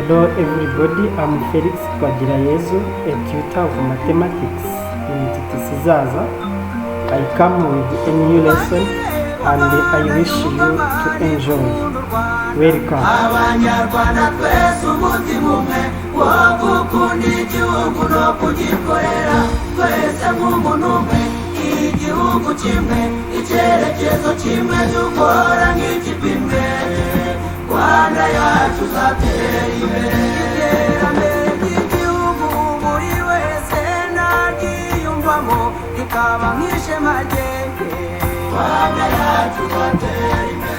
Hello everybody, I'm Felix Twagirayezu, a tutor of mathematics in TTC Zaza. I come with a new lesson and I wish you to enjoy. Welcome. Abanyarwanda twese umutima umwe wo gukunda igihugu no kugikorera, twese nk'umuntu umwe, igihugu kimwe, icyerekezo kimwe, dukora nk'ikipe imwe. Rwanda yacu izatera imbere, iterambere ry'igihugu buri wese naryiyumvamo rikaba nk'ishema rye. Rwanda yacu izatera imbere.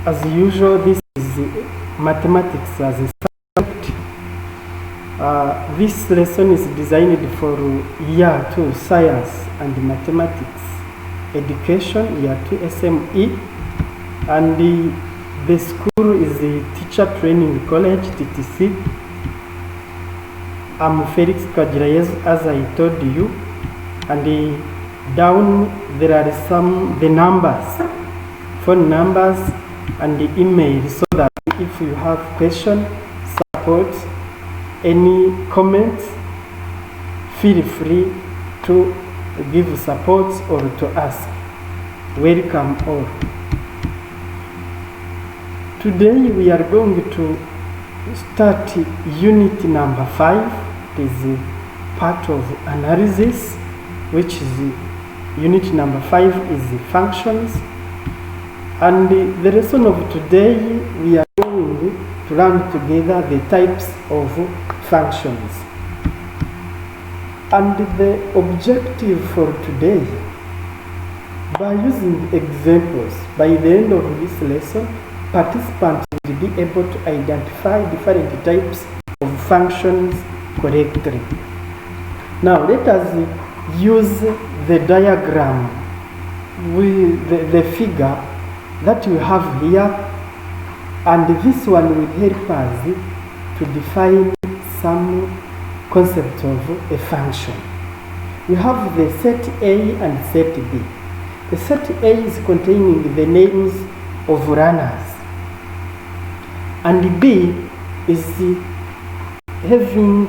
As usual, this is mathematics as a subject. This lesson is designed for Year 2 Science and Mathematics Education, Year 2 SME, and the school is the Teacher Training College, TTC. I'm Felix Twagirayezu, as I told you, and down there are the numbers, phone numbers, and the email, so that if you have questions, support, any comments, feel free to give support or to ask. Welcome all. Today we are going to start unit number 5. It is part of analysis, which is unit number 5 is the functions. And the lesson of today, we are going to learn together the types of functions. And the objective for today, by using examples, by the end of this lesson, participants will be able to identify different types of functions correctly. Now let us use the diagram with the figure that we have here, and this one will help us to define some concept of a function. We have the set A and set B. The set A is containing the names of runners, and B is having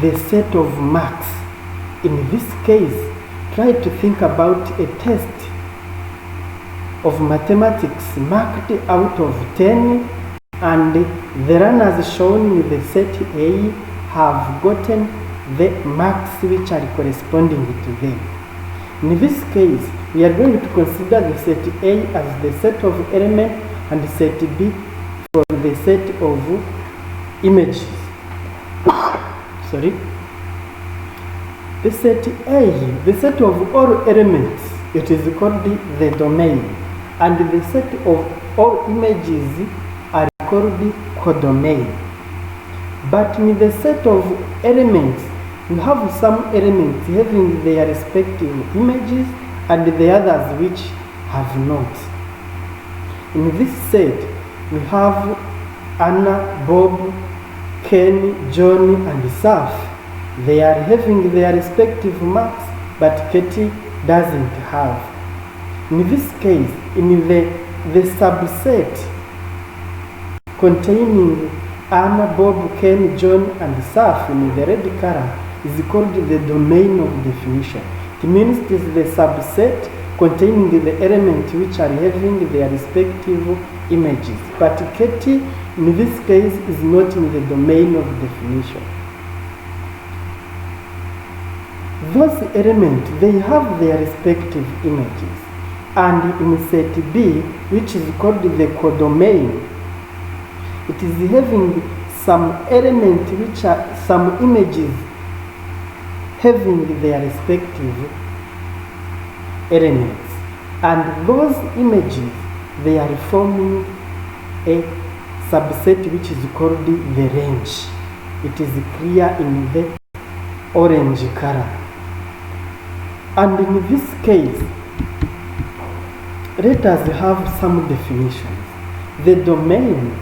the set of marks. In this case, try to think about a test of mathematics marked out of 10, and the runners shown in the set A have gotten the marks which are corresponding to them. In this case, we are going to consider the set A as the set of elements and set B for the set of images. Sorry. The set A, the set of all elements, it is called the domain. And the set of all images are called codomain. But in the set of elements, we have some elements having their respective images and the others which have not. In this set, we have Anna, Bob, Ken, John, and Saf. They are having their respective marks, but Katie doesn't have. In this case, in the subset containing Anna, Bob, Ken, John, and Saf in the red color is called the domain of definition. It means it is the subset containing the elements which are having their respective images. But Katie, in this case, is not in the domain of definition. Those elements, they have their respective images. And in set B, which is called the codomain, it is having some elements which are some images having their respective elements. And those images, they are forming a subset which is called the range. It is clear in the orange color. And in this case, let us have some definitions. The domain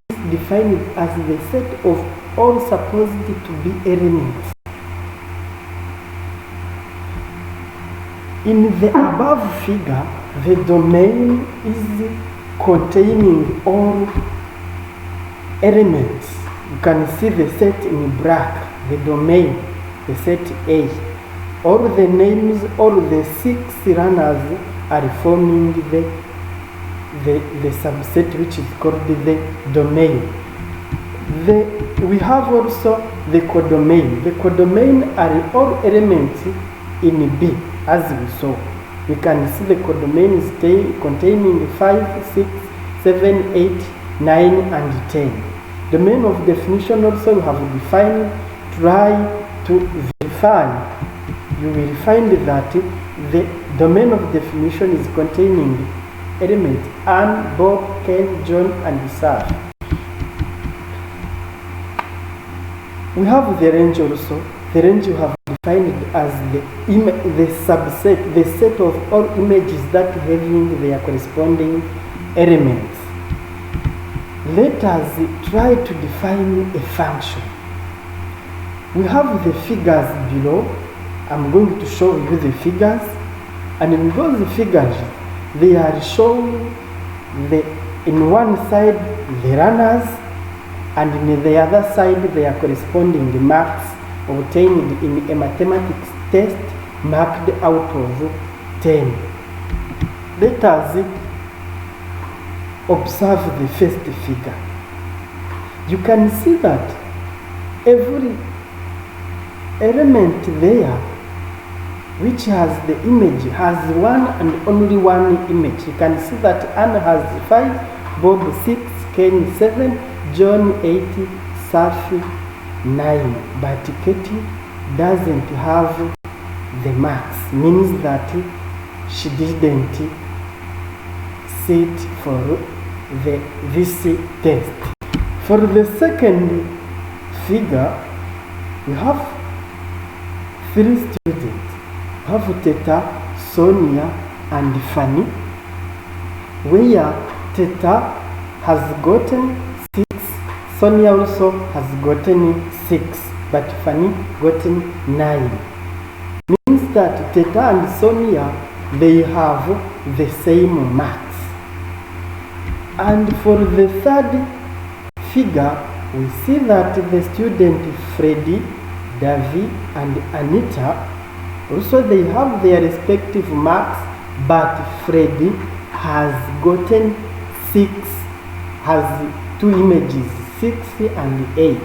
is defined as the set of all supposed to be elements. In the above figure, the domain is containing all elements. You can see the set in black, the domain, the set A. All the names, all the 6 runners are forming the subset which is called the domain. We have also the codomain. The codomain are all elements in B, as we saw. We can see the codomain is containing 5, 6, 7, 8, 9, and 10. Domain of definition also we have defined. Try to verify. You will find that the domain of definition is containing elements Anne, Bob, Ken, John, and Saf. We have the range also. The range you have defined as the subset, the set of all images that having their corresponding elements. Let us try to define a function. We have the figures below. I'm going to show you the figures, and in those figures they are showing in one side the runners, and in the other side their corresponding marks obtained in a mathematics test marked out of 10. Let us observe the first figure. You can see that every element there which has the image has one and only one image. You can see that Anne has 5, Bob 6, Ken 7, John 8, Safi 9, but Katie doesn't have the marks, means that she didn't sit for this test. For the second figure, we have 3 students. We have Teta, Sonia, and Fanny, where Teta has gotten 6, Sonia also has gotten 6, but Fanny gotten 9. Means that Teta and Sonia, they have the same marks. And for the third figure, we see that the student Freddy, Davi, and Anita, also they have their respective marks, but Freddy has gotten 6, has 2 images, 6 and 8.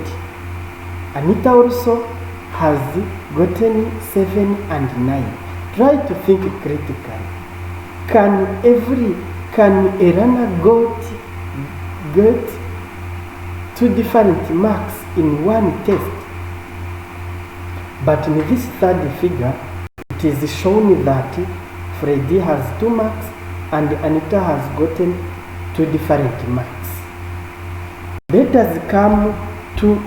Anita also has gotten 7 and 9. Try to think critically. Can a runner get 2 different marks in one test? But in this third figure, it is shown that Freddy has 2 marks and Anita has gotten 2 different marks. Let us come to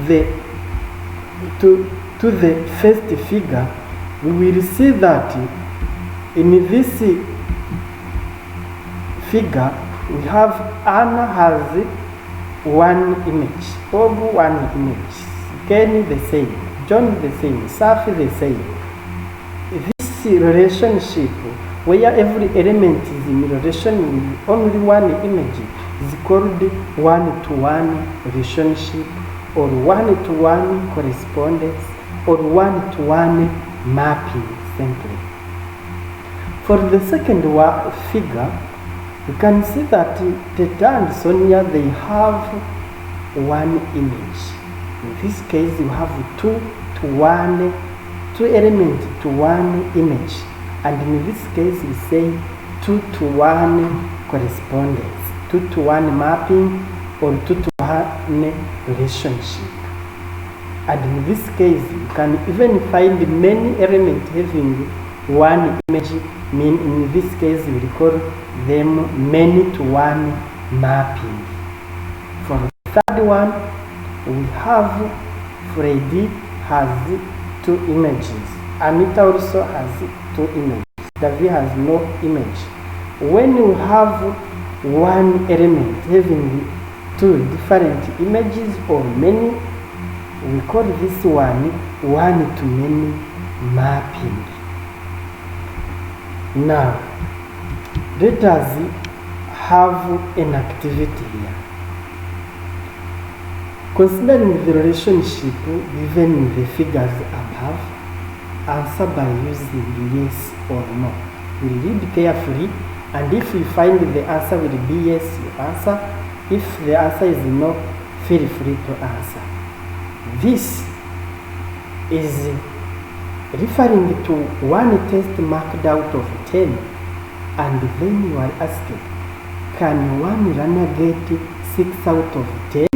the first figure. We will see that in this figure we have Anna has 1 image, Bob 1 image, Kenny the same, John the same, Safi the same. This relationship where every element is in relation with only 1 image is called 1-to-1 relationship, or 1-to-1 correspondence, or 1-to-1 mapping simply. For the second figure, you can see that Teta and Sonia, they have 1 image. In this case, you have 2-to-1, 2 elements to 1 image, and in this case we say 2-to-1 correspondence, 2-to-1 mapping, or 2-to-1 relationship. And in this case you can even find many elements having 1 image. In this case we call them many-to-1 mapping. For the third one, we have Freddy has 2 images. Anita also has 2 images. Davi has no image. When we have one element having two different images or many, we call this one-to-many mapping. Now, let us have an activity here. Considering the relationship given in the figures above, answer by using yes or no. We read carefully, and if you find the answer will be yes, you answer. If the answer is no, feel free to answer. This is referring to one test marked out of 10, and then you are asked, can one runner get 6 out of 10?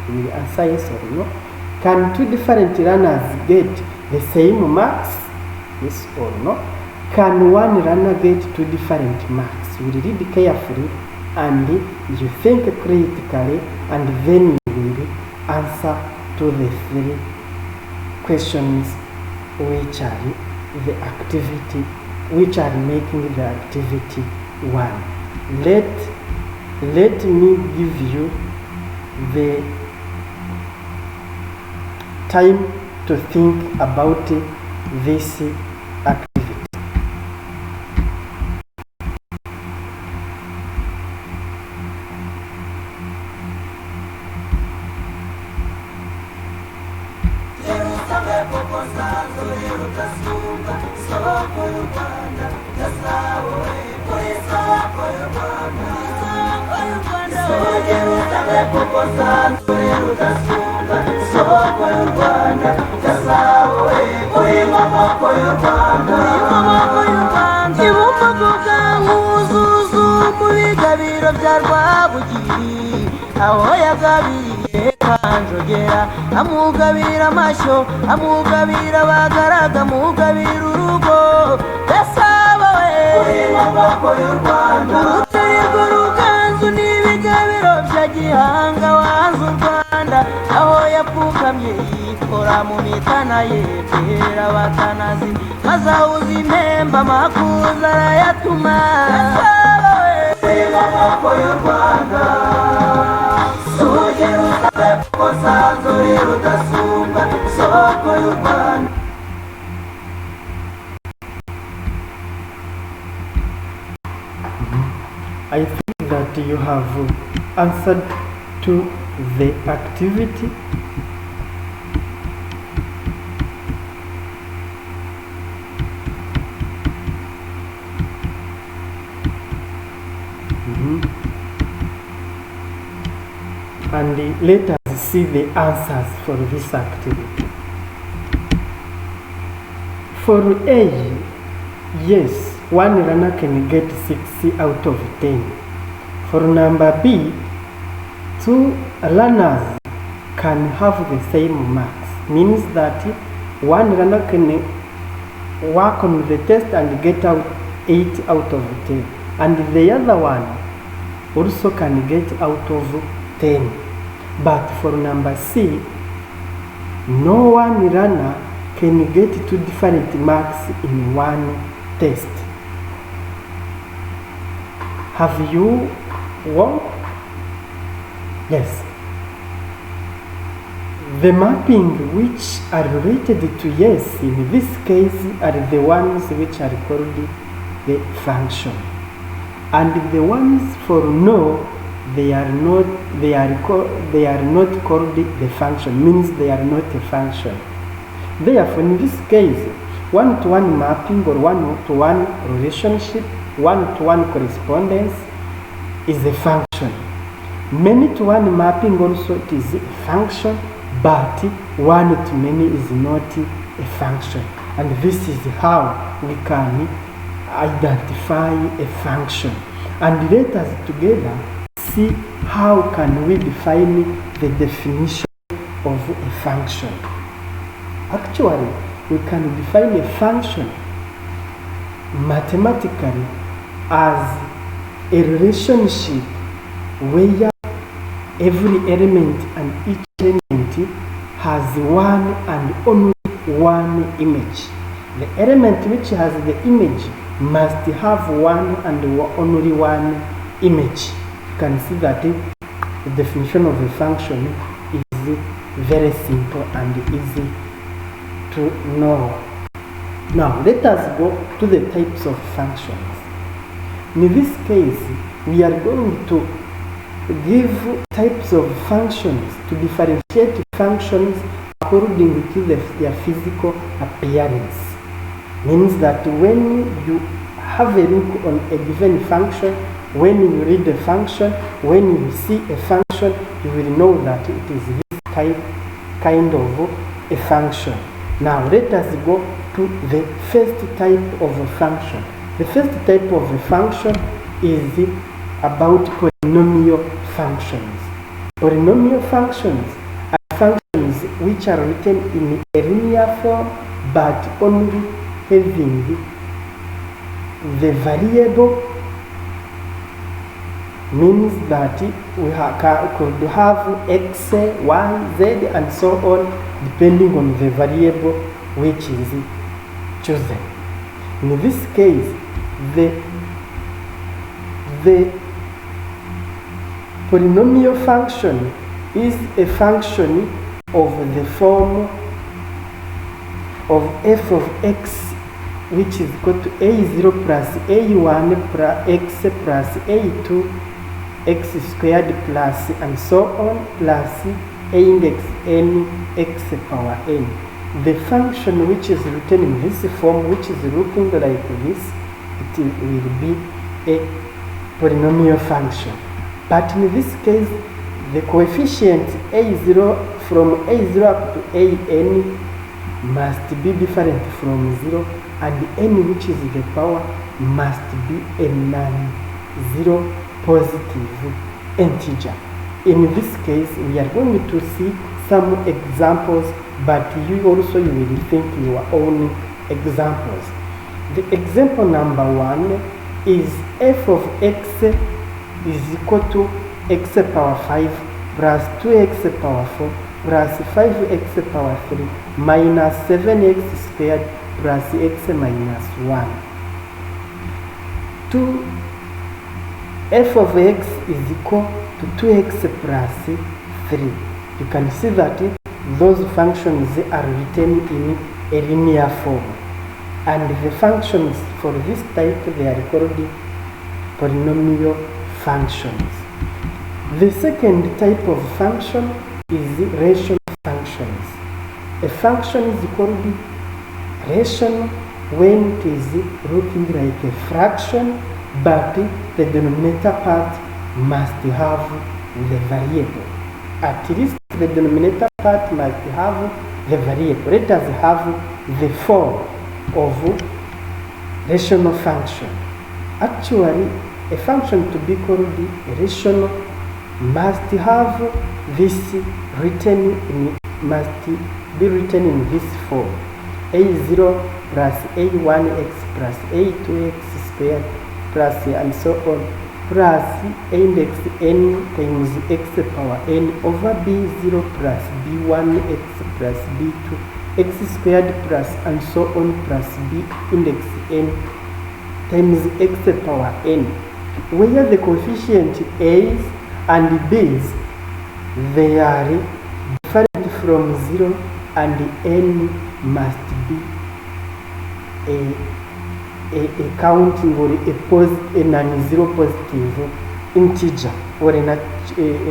You will answer yes or no. Can two different runners get the same marks? Yes or no. Can one runner get two different marks? You will read carefully and you think critically, and then you will answer to the 3 questions which are the activity, which are making the activity 1. Let me give you the time to think about this activity. aho yagabiriye Kanjogera, amugabira amashyo, amugabira abagaraga, amugabira urugo. Gasabo we uri maboko y'u Rwanda, urutare rw'uruganzu n'ibigabiro bya Gihanga wanze u Rwanda, aho yapfukamye yikora mu mitana yegera abatanazi, maze ahuza impemba amakuza arayatuma. Gasabo we uri maboko y'u Rwanda, I think that you have answered to the activity. And let us see the answers for this activity. For A, yes, one runner can get 6 out of 10. For number B, 2 runners can have the same marks. Means that one runner can work on the test and get out 8 out of 10. And the other one also can get out of 10. But for number C, no one runner can get 2 different marks in one test. Have you won? Yes. The mapping which are related to yes in this case are the ones which are called the function. And the ones for no, they are not called the function, means they are not a function. Therefore, in this case, one-to-one mapping or one-to-one relationship, one-to-one correspondence is a function. Many-to-one mapping also it is a function, but one-to-many is not a function. And this is how we can identify a function. And let us together see how can we define the definition of a function. Actually, we can define a function mathematically as a relationship where every element and each element has one and only one image. The element which has the image must have one and only one image. You can see that the definition of a function is very simple and easy to know. Now let us go to the types of functions. In this case, we are going to give types of functions to differentiate functions according to their physical appearance. Means that when you have a look on a given function, when you read a function, when you see a function, you will know that it is this kind of a function. Now let us go to the first type of a function. The first type of a function is about polynomial functions. Polynomial functions are functions which are written in a linear form but only having the variable, means that we could have x, y, z and so on depending on the variable which is chosen. In this case, the polynomial function is a function of the form of f of x, which is equal to a0 plus a1 plus x plus a2 x squared plus and so on plus a index n x power n. The function which is written in this form, which is looking like this, it will be a polynomial function. But in this case, the coefficient a0 from a0 up to an must be different from 0, and n, which is the power, must be a non-zero positive integer. In this case, we are going to see some examples, but you will think your own examples. The example number 1 is f of x is equal to x power 5 plus 2x power 4 plus 5x power 3 minus 7x squared plus x minus 1. 2 f of x is equal to 2x plus 3. You can see that those functions are written in a linear form, and the functions for this type, they are called polynomial functions. The second type of function is rational functions. A function is called rational when it is looking like a fraction, but the denominator part must have the variable. At least the denominator part must have the variable. Let us have the form of rational function. Actually, a function to be called rational must have this must be written in this form: a0 plus a1x plus a2x squared plus and so on plus a index n times x power n over b0 plus b1x plus b2 x squared plus and so on plus b index n times x power n, where the coefficient a's and b's, they are different from 0 and n must be a counting or a non-zero positive integer or a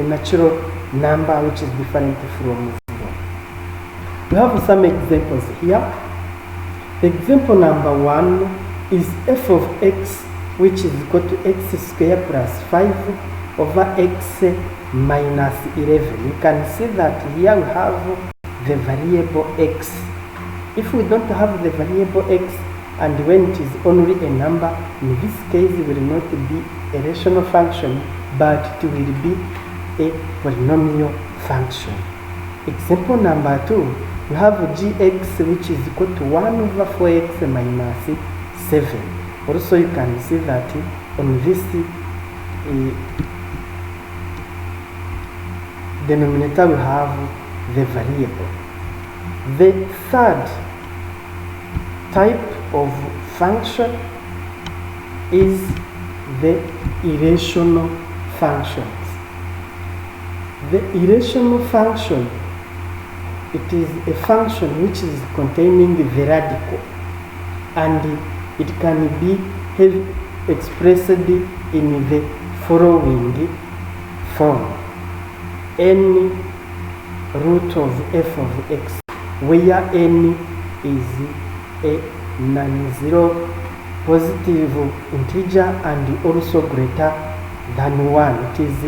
natural number which is different from 0. We have some examples here. Example number 1 is f of x, which is equal to x squared plus 5 over x minus 11. You can see that here we have the variable x. If we don't have the variable x, and when it is only a number, in this case it will not be a rational function, but it will be a polynomial function. Example number 2, we have gx, which is equal to 1 over 4x minus 7. Also you can see that on this denominator we have the variable. The third type of function is the irrational functions. The irrational function, it is a function which is containing the radical, and it can be expressed in the following form: n root of f of x, where n is a non-zero positive integer and also greater than 1. It is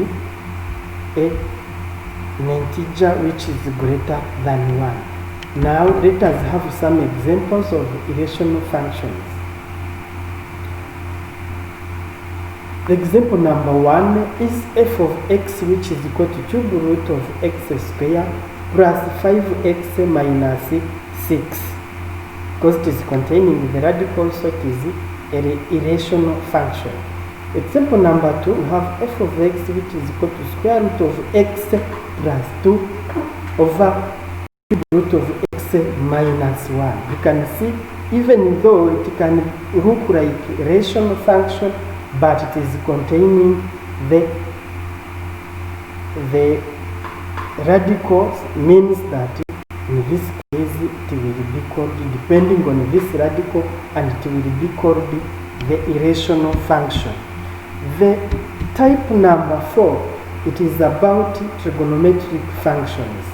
an integer which is greater than 1. Now let us have some examples of irrational functions. Example number 1 is f of x, which is equal to cube root of x square plus 5x minus 6. Because it is containing the radical, so it is an irrational function. Example number 2, we have f of x, which is equal to square root of x plus 2 over cube root of x minus 1. You can see, even though it can look like a rational function, but it is containing the radicals, means that in this case it will be called, depending on this radical, and it will be called the irrational function. The type number 4, it is about trigonometric functions.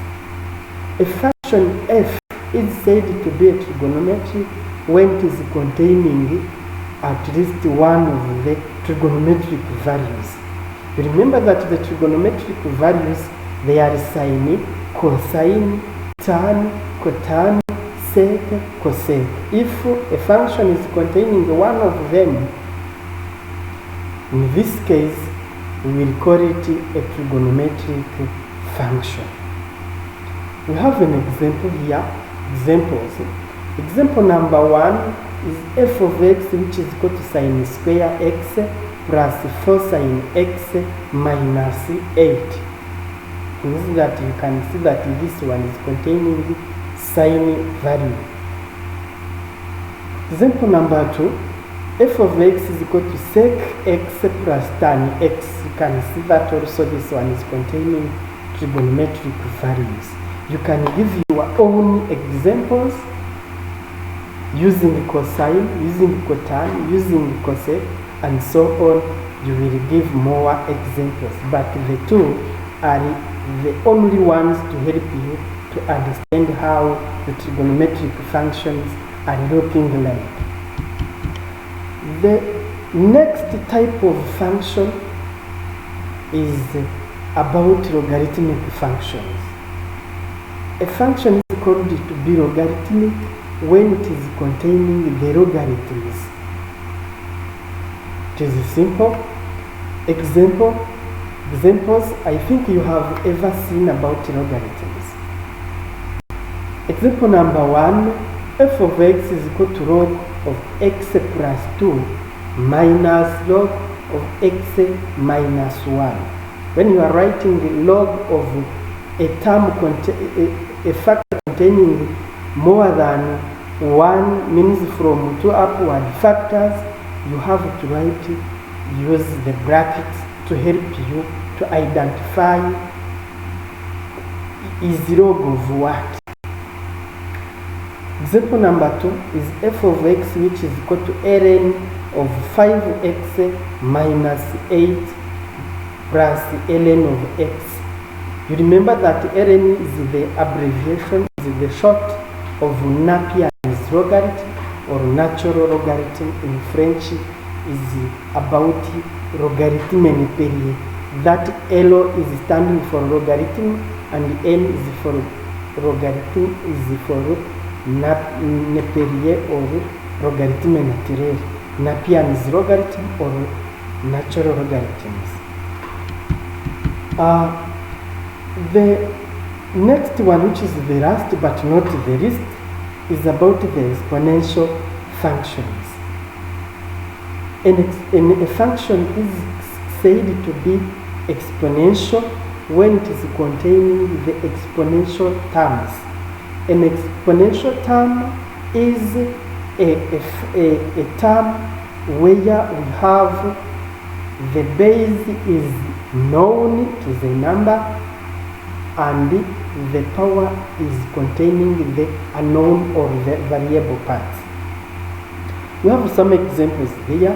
A function f is said to be a trigonometry when it is containing at least one of the trigonometric values. Remember that the trigonometric values, they are sine, cosine, tan, cotan, sec, cosec. If a function is containing one of them, in this case we will call it a trigonometric function. We have an example here. Examples. Example number 1 is f of x, which is equal to sine square x plus 4 sine x minus 8. Means that you can see that this one is containing sine value. Example number 2, f of x is equal to sec x plus tan x. You can see that also this one is containing trigonometric values. You can give your own examples using cosine, using cotan, using cosec, and so on. You will give more examples, but the two are the only ones to help you to understand how the trigonometric functions are looking like. The next type of function is about logarithmic functions. A function is called to be logarithmic when it is containing the logarithms. It is simple. Examples, I think you have ever seen about logarithms. Example number 1, f of x is equal to log of x plus 2 minus log of x minus 1. When you are writing the log of a term, a factor containing more than 1, means from 2 upward factors, you have to write, use the brackets to help you to identify is log of what. Example number 2 is f of x, which is equal to ln of 5x minus 8 plus ln of x. You remember that ln is the abbreviation, is the short of Napier's logarithm, or natural logarithm in French, is about logarithm and Périer. That L is standing for logarithm, and N is for logarithm, is for Neperier, or logarithm naturel. Napier's logarithm or natural logarithms. The next one, which is the last but not the least, is about the exponential functions. A function is said to be exponential when it is containing the exponential terms. An exponential term is a term where we have the base is known to the number and the power is containing the unknown or the variable parts. We have some examples here.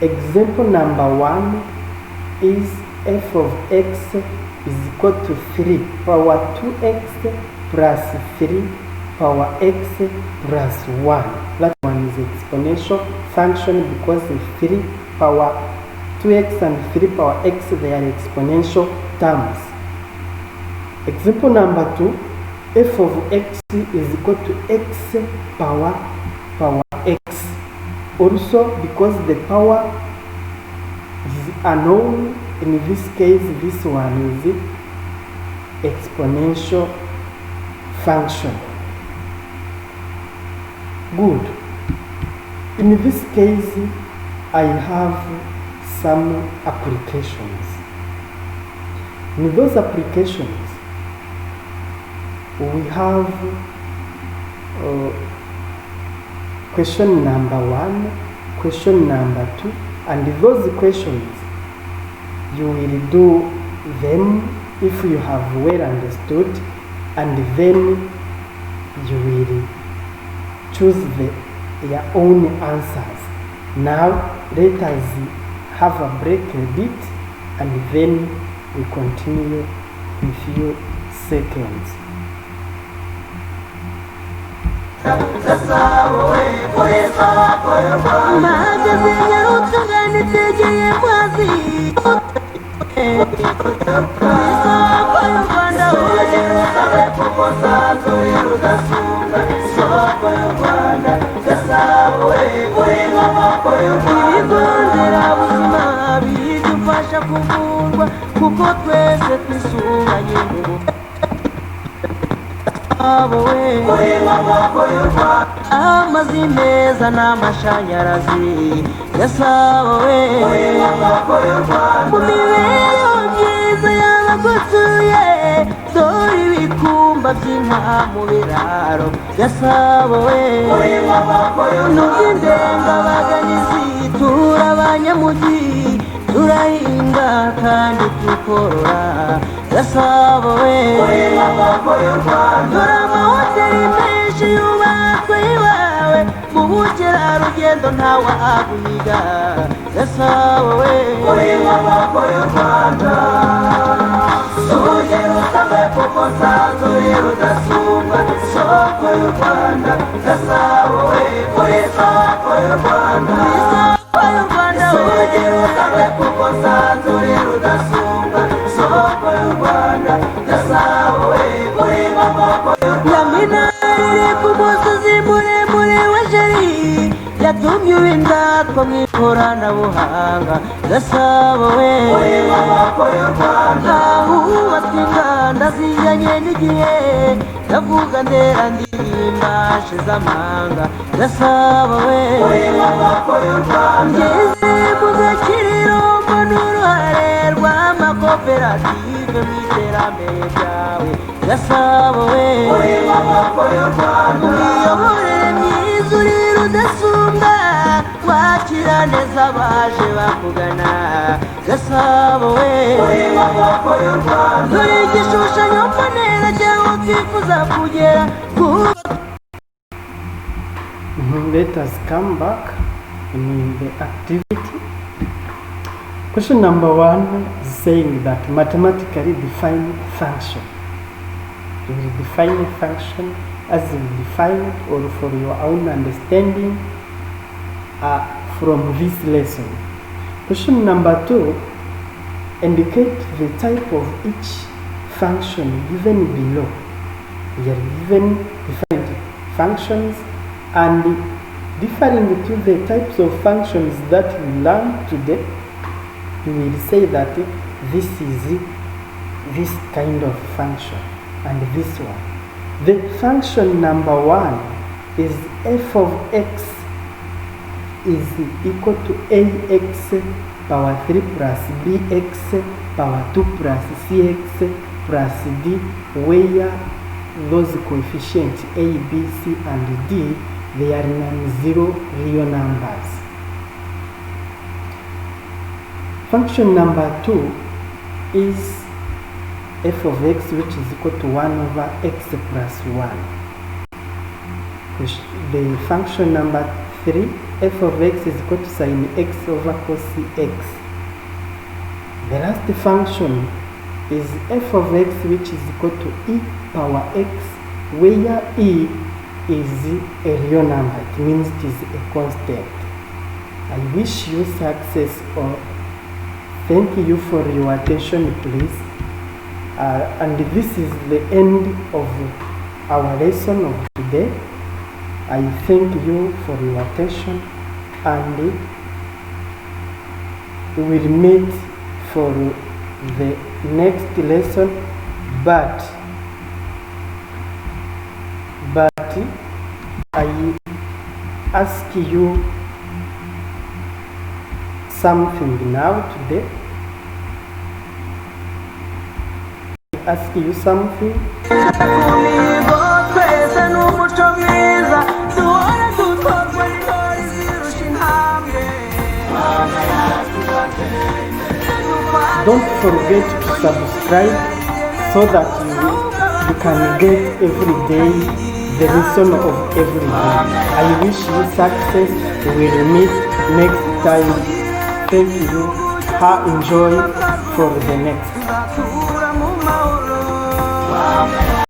Example number 1 is f of x is equal to 3 power 2x plus 3 power x plus 1. That one is exponential function because the 3 power 2x and 3 power x, they are exponential terms. Example number 2, f of x is equal to x power x. Also, because the power is unknown, in this case, this one is exponential function. Good. In this case, I have some applications. In those applications, we have question number 1, question number 2, and those questions you will do them if you have well understood, and then you will choose your own answers. Now let us have a break a bit and then we continue in few seconds. kuko twese twisunganye amazi meza n'amashanyarazi Gasabo we mu mibereho myiza y'abagutuye dore ibikumba by'inka mu biraro Gasabo we n'ubw'indengabaganizi tura abanyamugi turahinga kandi tukorora Gasabo we dore amahoteli menshi yubatswe iwawe mu bukerarugendo ntawe aguhiga Gasabo we urugero usabe kuko nsanzwe uri rudasumbwa soko y'u Rwanda Gasabo we kuri soko y'u Rwanda urugero usabe kuko nsanzwe uri rudasumbwa soko y'u Rwanda Gasabo we kuri maboko y'u Rwanda iri ku musozi muremure wa Jari yatumye ubindatwa mu ikoranabuhanga Gasabo we kuri maboko y'u Rwanda ahubatswe inganda zijyanye n'igihe ndavuga ndera ndirimba shize amanga Gasabo we kuri maboko y'u Rwanda ngeze mu Gakiriro mbona uruhare rw'amakoperative mu iterambere ryawe Gasabo we kuri maboko y'u Rwanda imiyoborere myiza uri rudasumbwa wakira neza abaje bakugana Gasabo we kuri maboko y'u Rwanda dore igishushanyo mbonera cyaho twifuza kugera Let us come back in the activity. Question number 1 is saying that mathematically define function. You will define a function as you define it or for your own understanding from this lesson. Question number 2, indicate the type of each function given below. We are given different functions, and differing to the types of functions that we learned today, we will say that this is this kind of function and this one. The function number 1 is f of x is equal to ax power 3 plus bx power 2 plus cx plus d, where those coefficients a, b, c and d, they are non-zero real numbers. Function number 2 is f of x, which is equal to 1 over x plus 1. The function number 3, f of x is equal to sin x over cos x. The last function is f of x, which is equal to e power x, where e is a real number. It means it is a constant. I wish you success, or thank you for your attention, please. And this is the end of our lesson of today. I thank you for your attention, and we will meet for the next lesson, but I ask you something now today. I ask you something. Don't forget to subscribe so that you can get every day the lesson of every day. I wish you success. We will meet next time. Thank you. Enjoy for the next.